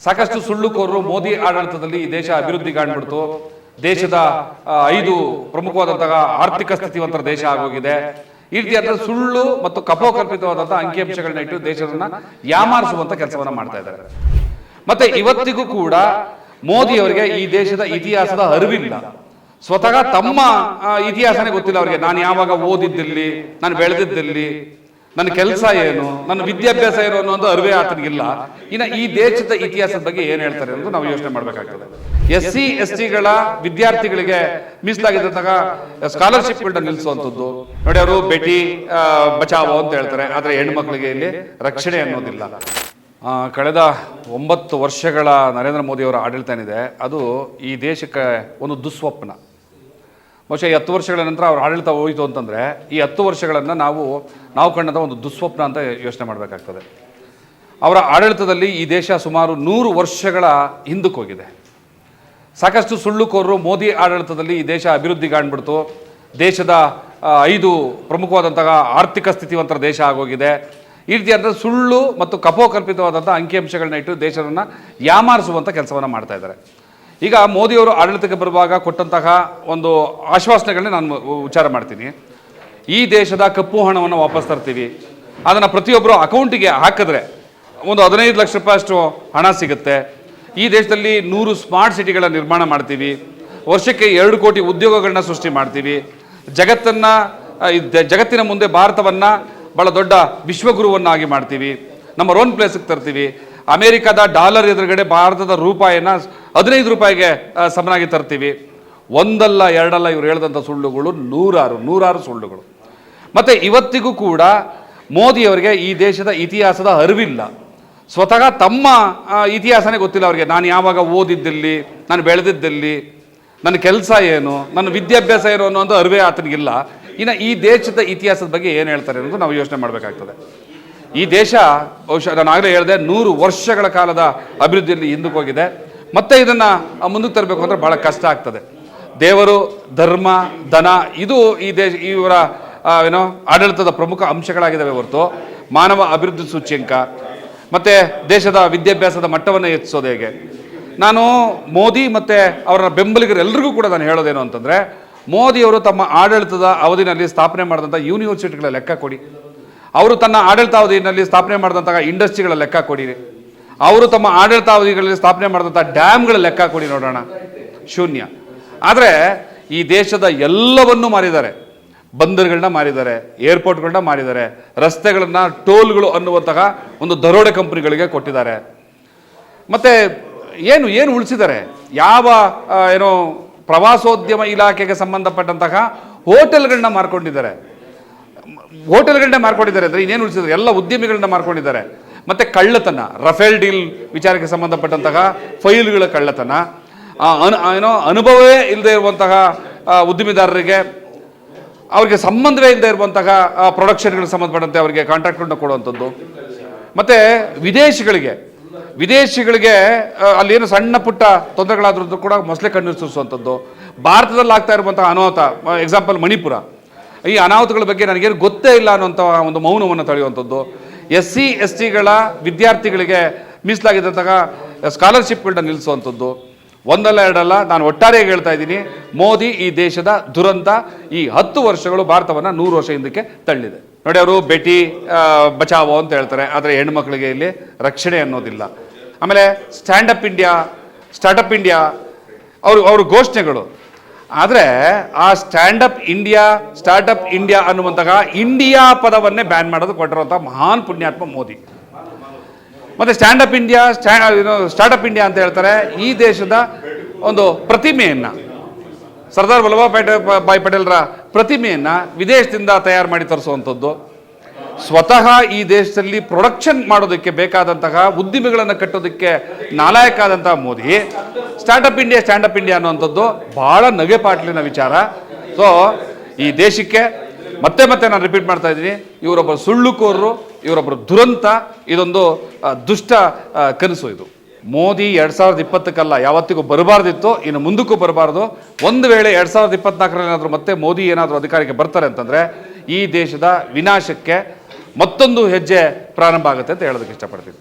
ಸಾಕಷ್ಟು ಸುಳ್ಳುಕೋರರು ಮೋದಿ ಆಡಳಿತದಲ್ಲಿ ಈ ದೇಶ ಅಭಿವೃದ್ಧಿ ಕಾಣ್ಬಿಡ್ತು, ದೇಶದ 5 ಪ್ರಮುಖವಾದಂತಹ ಆರ್ಥಿಕ ಸ್ಥಿತಿವಂತರ ದೇಶ ಆಗೋಗಿದೆ. ಈ ರೀತಿಯಾದ ಸುಳ್ಳು ಮತ್ತು ಕಪೋಕಲ್ಪಿತವಾದಂತಹ ಅಂಕಿಅಂಶಗಳನ್ನ ಇಟ್ಟು ದೇಶವನ್ನ ಯಾಮಾರಿಸುವಂತ ಕೆಲಸವನ್ನ ಮಾಡ್ತಾ ಇದ್ದಾರೆ. ಮತ್ತೆ ಇವತ್ತಿಗೂ ಕೂಡ ಮೋದಿ ಅವರಿಗೆ ಈ ದೇಶದ ಇತಿಹಾಸದ ಅರಿವಿಲ್ಲ. ಸ್ವತಃ ತಮ್ಮ ಇತಿಹಾಸನೇ ಗೊತ್ತಿಲ್ಲ ಅವರಿಗೆ. ನಾನು ಯಾವಾಗ ಓದಿದ್ದಲ್ಲಿ, ನಾನು ಬೆಳೆದಿದ್ದಲ್ಲಿ, ನನ್ನ ಕೆಲಸ ಏನು, ನನ್ನ ವಿದ್ಯಾಭ್ಯಾಸ ಏನು ಅನ್ನೋದು ಅರಿವೇ ಆತನಿಗಿಲ್ಲ. ಇನ್ನು ಈ ದೇಶದ ಇತಿಹಾಸದ ಬಗ್ಗೆ ಏನ್ ಹೇಳ್ತಾರೆ ಅಂತ ನಾವು ಯೋಚನೆ ಮಾಡ್ಬೇಕಾಗ್ತದೆ. SC ST ಗಳ ವಿದ್ಯಾರ್ಥಿಗಳಿಗೆ ಮೀಸಲಾಗಿದ್ದಂತಹ ಸ್ಕಾಲರ್ಶಿಪ್ಗಳನ್ನ ನಿಲ್ಲಿಸುವಂಥದ್ದು ನೋಡಿ. ಅವರು ಬೇಟಿ ಬಚಾವೋ ಅಂತ ಹೇಳ್ತಾರೆ, ಆದ್ರೆ ಹೆಣ್ಮಕ್ಳಿಗೆ ಇಲ್ಲಿ ರಕ್ಷಣೆ ಅನ್ನೋದಿಲ್ಲ. ಕಳೆದ 9 ವರ್ಷಗಳ ನರೇಂದ್ರ ಮೋದಿ ಅವರ ಆಡಳಿತ ಏನಿದೆ ಅದು ಈ ದೇಶಕ್ಕೆ ಒಂದು ದುಸ್ವಪ್ನ. ಬಹುಶಃ ಈ 10 ವರ್ಷಗಳ ನಂತರ ಅವ್ರ ಆಡಳಿತ ಹೋಯಿತು ಅಂತಂದರೆ ಈ 10 ವರ್ಷಗಳನ್ನು ನಾವು ಕಂಡಂಥ ಒಂದು ದುಸ್ವಪ್ನ ಅಂತ ಯೋಚನೆ ಮಾಡಬೇಕಾಗ್ತದೆ. ಅವರ ಆಡಳಿತದಲ್ಲಿ ಈ ದೇಶ ಸುಮಾರು 100 ವರ್ಷಗಳ ಹಿಂದಕ್ಕೆ ಹೋಗಿದೆ. ಸಾಕಷ್ಟು ಸುಳ್ಳುಕೋರರು ಮೋದಿ ಆಡಳಿತದಲ್ಲಿ ಈ ದೇಶ ಅಭಿವೃದ್ಧಿ ಕಾಣ್ಬಿಡ್ತು, ದೇಶದ 5 ಪ್ರಮುಖವಾದಂತಹ ಆರ್ಥಿಕ ಸ್ಥಿತಿವಂತರ ದೇಶ ಆಗೋಗಿದೆ. ಈ ರೀತಿಯಾದ ಸುಳ್ಳು ಮತ್ತು ಕಪೋಕಲ್ಪಿತವಾದಂಥ ಅಂಕಿಅಂಶಗಳನ್ನ ಇಟ್ಟು ದೇಶವನ್ನು ಯಾಮಾರಿಸುವಂಥ ಕೆಲಸವನ್ನು ಮಾಡ್ತಾ ಇದ್ದಾರೆ. ಈಗ ಮೋದಿಯವರು ಆಡಳಿತಕ್ಕೆ ಬರುವಾಗ ಕೊಟ್ಟಂತಹ ಒಂದು ಆಶ್ವಾಸನೆಗಳನ್ನ ನಾನು ವಿಚಾರ ಮಾಡ್ತೀನಿ. ಈ ದೇಶದ ಕಪ್ಪು ಹಣವನ್ನು ವಾಪಸ್ ತರ್ತೀವಿ, ಅದನ್ನು ಪ್ರತಿಯೊಬ್ಬರು ಅಕೌಂಟಿಗೆ ಹಾಕಿದ್ರೆ ಒಂದು 15 ಲಕ್ಷ ರೂಪಾಯಿ ಅಷ್ಟು ಹಣ ಸಿಗುತ್ತೆ. ಈ ದೇಶದಲ್ಲಿ 100 ಸ್ಮಾರ್ಟ್ ಸಿಟಿಗಳ ನಿರ್ಮಾಣ ಮಾಡ್ತೀವಿ, ವರ್ಷಕ್ಕೆ 2 ಕೋಟಿ ಉದ್ಯೋಗಗಳನ್ನ ಸೃಷ್ಟಿ ಮಾಡ್ತೀವಿ, ಜಗತ್ತಿನ ಮುಂದೆ ಭಾರತವನ್ನು ಭಾಳ ದೊಡ್ಡ ವಿಶ್ವಗುರುವನ್ನಾಗಿ ಮಾಡ್ತೀವಿ, ನಮ್ಮ ಓನ್ ಪ್ಲೇಸಿಗೆ ತರ್ತೀವಿ, ಅಮೇರಿಕಾದ ಡಾಲರ್ ಎದುರುಗಡೆ ಭಾರತದ ರೂಪಾಯಿನ 15 ರೂಪಾಯಿಗೆ ಸಮನಾಗಿ ತರ್ತೀವಿ. ಒಂದಲ್ಲ ಎರಡಲ್ಲ ಇವ್ರು ಹೇಳಿದಂಥ ಸುಳ್ಳುಗಳು ನೂರಾರು ಸುಳ್ಳುಗಳು. ಮತ್ತು ಇವತ್ತಿಗೂ ಕೂಡ ಮೋದಿಯವರಿಗೆ ಈ ದೇಶದ ಇತಿಹಾಸದ ಅರಿವಿಲ್ಲ. ಸ್ವತಃ ತಮ್ಮ ಇತಿಹಾಸನೇ ಗೊತ್ತಿಲ್ಲ ಅವರಿಗೆ. ನಾನು ಯಾವಾಗ ಓದಿದ್ದಲ್ಲಿ, ನಾನು ಬೆಳೆದಿದ್ದಲ್ಲಿ, ನನ್ನ ಕೆಲಸ ಏನು, ನನ್ನ ವಿದ್ಯಾಭ್ಯಾಸ ಏನು ಅನ್ನೋದು ಅರಿವೇ ಆತನಿಗಿಲ್ಲ. ಇನ್ನು ಈ ದೇಶದ ಇತಿಹಾಸದ ಬಗ್ಗೆ ಏನು ಹೇಳ್ತಾರೆ ಅನ್ನೋದು ನಾವು ಯೋಚನೆ ಮಾಡಬೇಕಾಗ್ತದೆ. ಈ ದೇಶ ಬಹುಶಃ ನಾನು ಆಗಲೇ ಹೇಳಿದೆ 100 ವರ್ಷಗಳ ಕಾಲದ ಅಭಿವೃದ್ಧಿಯಲ್ಲಿ ಹಿಂದಕ್ಕೆ ಹೋಗಿದೆ. ಮತ್ತೆ ಇದನ್ನು ಮುಂದಕ್ಕೆ ತರಬೇಕು ಅಂದರೆ ಭಾಳ ಕಷ್ಟ ಆಗ್ತದೆ. ದೇವರು, ಧರ್ಮ, ಧನ ಇದು ಇವರ ಆಡಳಿತದ ಪ್ರಮುಖ ಅಂಶಗಳಾಗಿದ್ದಾವೆ ಹೊರತು ಮಾನವ ಅಭಿವೃದ್ಧಿ ಸೂಚ್ಯಂಕ ಮತ್ತು ದೇಶದ ವಿದ್ಯಾಭ್ಯಾಸದ ಮಟ್ಟವನ್ನು ಹೆಚ್ಚಿಸೋದು ಹೇಗೆ. ನಾನು ಮೋದಿ ಮತ್ತು ಅವರ ಬೆಂಬಲಿಗರೆಲ್ಲರಿಗೂ ಕೂಡ ನಾನು ಹೇಳೋದೇನು ಅಂತಂದರೆ, ಮೋದಿಯವರು ತಮ್ಮ ಆಡಳಿತದ ಅವಧಿನಲ್ಲಿ ಸ್ಥಾಪನೆ ಮಾಡಿದಂಥ ಯೂನಿವರ್ಸಿಟಿಗಳ ಲೆಕ್ಕ ಕೊಡಿ, ಅವರು ತನ್ನ ಆಡಳಿತಾವಧಿಯಲ್ಲಿ ಸ್ಥಾಪನೆ ಮಾಡಿದಂತಹ ಇಂಡಸ್ಟ್ರಿಗಳ ಲೆಕ್ಕ ಕೊಡಿರಿ, ಅವರು ತಮ್ಮ ಆಡಳಿತಾವಧಿಗಳಲ್ಲಿ ಸ್ಥಾಪನೆ ಮಾಡಿದಂಥ ಡ್ಯಾಮ್ಗಳ ಲೆಕ್ಕ ಕೊಡಿ ನೋಡೋಣ. ಶೂನ್ಯ. ಆದರೆ ಈ ದೇಶದ ಎಲ್ಲವನ್ನೂ ಮಾರಿದ್ದಾರೆ. ಬಂದರುಗಳನ್ನ ಮಾರಿದ್ದಾರೆ, ಏರ್ಪೋರ್ಟ್ಗಳನ್ನ ಮಾರಿದ್ದಾರೆ, ರಸ್ತೆಗಳನ್ನ ಟೋಲ್ಗಳು ಅನ್ನುವಂತಹ ಒಂದು ದರೋಡೆ ಕಂಪನಿಗಳಿಗೆ ಕೊಟ್ಟಿದ್ದಾರೆ. ಮತ್ತು ಏನು ಉಳಿಸಿದ್ದಾರೆ? ಯಾವ ಪ್ರವಾಸೋದ್ಯಮ ಇಲಾಖೆಗೆ ಸಂಬಂಧಪಟ್ಟಂತಹ ಹೋಟೆಲ್ಗಳನ್ನ ಮಾರ್ಕೊಂಡಿದ್ದಾರೆ ಅಂದರೆ ಇನ್ನೇನು ಉಳಿಸಿದ್ದಾರೆ? ಎಲ್ಲ ಉದ್ಯಮಿಗಳನ್ನ ಮಾರ್ಕೊಂಡಿದ್ದಾರೆ. ಮತ್ತು ಕಳ್ಳತನ, ರಫೇಲ್ ಡೀಲ್ ವಿಚಾರಕ್ಕೆ ಸಂಬಂಧಪಟ್ಟಂತಹ ಫೈಲ್ಗಳ ಕಳ್ಳತನ, ಅನುಭವವೇ ಇಲ್ಲದೆ ಇರುವಂತಹ ಉದ್ಯಮಿದಾರರಿಗೆ, ಅವರಿಗೆ ಸಂಬಂಧವೇ ಇಲ್ಲದೆ ಇರುವಂತಹ ಪ್ರೊಡಕ್ಷನ್ಗಳಿಗೆ ಸಂಬಂಧಪಟ್ಟಂತೆ ಅವರಿಗೆ ಕಾಂಟ್ರಾಕ್ಟ್ಗಳನ್ನ ಕೊಡುವಂಥದ್ದು. ಮತ್ತು ವಿದೇಶಿಗಳಿಗೆ ಅಲ್ಲೇನು ಸಣ್ಣ ಪುಟ್ಟ ತೊಂದರೆಗಳಾದ್ರೂ ಕೂಡ ಮೊಸಳೆ ಕಣ್ಣೀರು ಸುರಿಸುವಂಥದ್ದು. ಭಾರತದಲ್ಲಿ ಆಗ್ತಾ ಇರುವಂತಹ ಅನಾಹುತ, ಎಕ್ಸಾಂಪಲ್ ಮಣಿಪುರ, ಈ ಅನಾಹುತಗಳ ಬಗ್ಗೆ ನನಗೇನು ಗೊತ್ತೇ ಇಲ್ಲ ಅನ್ನೋಂಥ ಒಂದು ಮೌನವನ್ನು ತಳೆಯುವಂಥದ್ದು. SC ST ಗಳ ವಿದ್ಯಾರ್ಥಿಗಳಿಗೆ ಮೀಸಲಾಗಿದ್ದಂತಹ ಸ್ಕಾಲರ್ಶಿಪ್ಗಳನ್ನ ನಿಲ್ಲಿಸುವಂಥದ್ದು. ಒಂದಲ್ಲ ಎರಡಲ್ಲ, ನಾನು ಒಟ್ಟಾರೆಯಾಗಿ ಹೇಳ್ತಾ ಇದ್ದೀನಿ, ಮೋದಿ ಈ ದೇಶದ ದುರಂತ ಈ 10 ವರ್ಷಗಳು ಭಾರತವನ್ನು 100 ವರ್ಷ ಹಿಂದಕ್ಕೆ ತಳ್ಳಿದೆ ನೋಡಿ. ಅವರು ಬೇಟಿ ಬಚಾವೋ ಅಂತ ಹೇಳ್ತಾರೆ, ಆದರೆ ಹೆಣ್ಮಕ್ಳಿಗೆ ಇಲ್ಲಿ ರಕ್ಷಣೆ ಅನ್ನೋದಿಲ್ಲ. ಆಮೇಲೆ ಸ್ಟಾರ್ಟಪ್ ಇಂಡಿಯಾ ಅವ್ರ ಘೋಷಣೆಗಳು. ಆದರೆ ಆ ಸ್ಟಾರ್ಟಪ್ ಇಂಡಿಯಾ ಅನ್ನುವಂತಹ ಇಂಡಿಯಾ ಪದವನ್ನೇ ಬ್ಯಾನ್ ಮಾಡೋದು ಕೊಟ್ಟಿರುವಂತಹ ಮಹಾನ್ ಪುಣ್ಯಾತ್ಮ ಮೋದಿ. ಮತ್ತು ಸ್ಟಾರ್ಟಪ್ ಇಂಡಿಯಾ ಅಂತ ಹೇಳ್ತಾರೆ. ಈ ದೇಶದ ಒಂದು ಪ್ರತಿಮೆಯನ್ನು, ಸರ್ದಾರ್ ವಲ್ಲಭಭಾಯಿ ಪಟೇಲ್ರ ಪ್ರತಿಮೆಯನ್ನು ವಿದೇಶದಿಂದ ತಯಾರು ಮಾಡಿ ತರಿಸುವಂಥದ್ದು. ಸ್ವತಃ ಈ ದೇಶದಲ್ಲಿ ಪ್ರೊಡಕ್ಷನ್ ಮಾಡೋದಕ್ಕೆ ಬೇಕಾದಂತಹ ಉದ್ದಿಮೆಗಳನ್ನು ಕಟ್ಟೋದಕ್ಕೆ ನಾಲಾಯಕ ಆದಂತಹ ಮೋದಿ ಸ್ಟಾರ್ಟಪ್ ಇಂಡಿಯಾ ಅನ್ನುವಂಥದ್ದು ಭಾಳ ನಗೆಪಾಟ್ಲಿನ ವಿಚಾರ. ಸೊ ಈ ದೇಶಕ್ಕೆ ಮತ್ತೆ ನಾನು ರಿಪೀಟ್ ಮಾಡ್ತಾ ಇದ್ದೀನಿ, ಇವರೊಬ್ಬರು ಸುಳ್ಳುಕೋರರು, ಇವರೊಬ್ಬರು ದುರಂತ, ಇದೊಂದು ದುಷ್ಟ ಕನಸು. ಇದು ಮೋದಿ 2020 ಯಾವತ್ತಿಗೂ ಬರಬಾರ್ದಿತ್ತು, ಇನ್ನು ಮುಂದಕ್ಕೂ ಬರಬಾರ್ದು. ಒಂದು ವೇಳೆ 2024 ಮತ್ತೆ ಮೋದಿ ಏನಾದರೂ ಅಧಿಕಾರಕ್ಕೆ ಬರ್ತಾರೆ ಅಂತಂದರೆ ಈ ದೇಶದ ವಿನಾಶಕ್ಕೆ ಮತ್ತೊಂದು ಹೆಜ್ಜೆ ಪ್ರಾರಂಭ ಆಗುತ್ತೆ ಅಂತ ಹೇಳೋದಕ್ಕೆ ಇಷ್ಟಪಡ್ತೀನಿ.